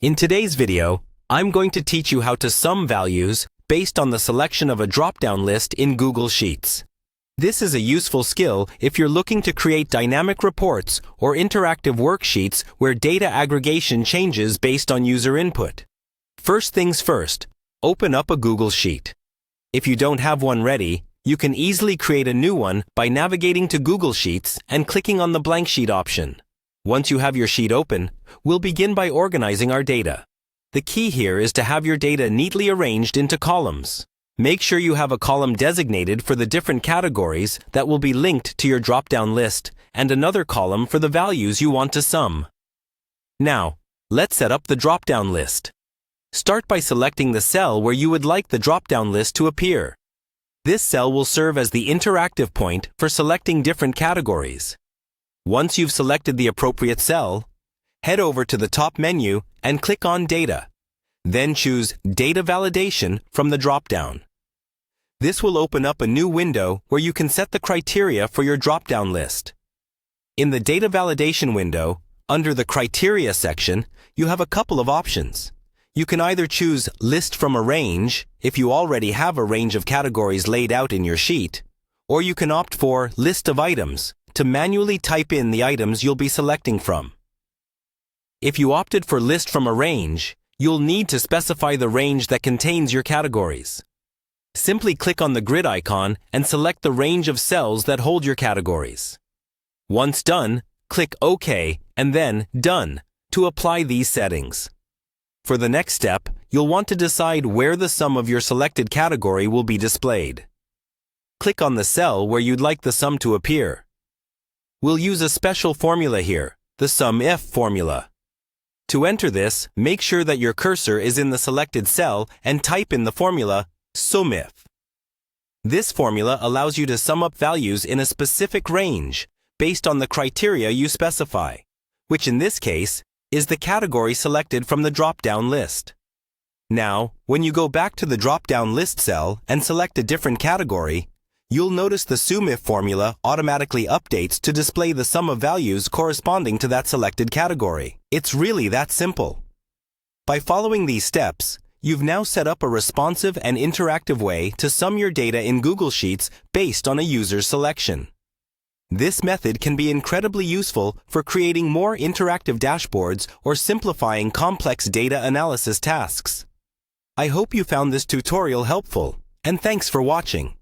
In today's video, I'm going to teach you how to sum values based on the selection of a drop-down list in Google Sheets. This is a useful skill if you're looking to create dynamic reports or interactive worksheets where data aggregation changes based on user input. First things first, open up a Google Sheet. If you don't have one ready, you can easily create a new one by navigating to Google Sheets and clicking on the blank sheet option. Once you have your sheet open, we'll begin by organizing our data. The key here is to have your data neatly arranged into columns. Make sure you have a column designated for the different categories that will be linked to your drop-down list and another column for the values you want to sum. Now, let's set up the drop-down list. Start by selecting the cell where you would like the drop-down list to appear. This cell will serve as the interactive point for selecting different categories. Once you've selected the appropriate cell, head over to the top menu and click on Data. Then choose Data Validation from the drop-down. This will open up a new window where you can set the criteria for your drop-down list. In the Data Validation window, under the Criteria section, you have a couple of options. You can either choose List from a range, if you already have a range of categories laid out in your sheet, or you can opt for List of Items, to manually type in the items you'll be selecting from. If you opted for List from a range, you'll need to specify the range that contains your categories. Simply click on the grid icon and select the range of cells that hold your categories. Once done, click OK and then Done to apply these settings. For the next step, you'll want to decide where the sum of your selected category will be displayed. Click on the cell where you'd like the sum to appear. We'll use a special formula here, the SUMIF formula. To enter this, make sure that your cursor is in the selected cell and type in the formula SUMIF. This formula allows you to sum up values in a specific range based on the criteria you specify, which in this case is the category selected from the drop-down list. Now, when you go back to the drop-down list cell and select a different category, you'll notice the SUMIF formula automatically updates to display the sum of values corresponding to that selected category. It's really that simple. By following these steps, you've now set up a responsive and interactive way to sum your data in Google Sheets based on a user's selection. This method can be incredibly useful for creating more interactive dashboards or simplifying complex data analysis tasks. I hope you found this tutorial helpful, and thanks for watching.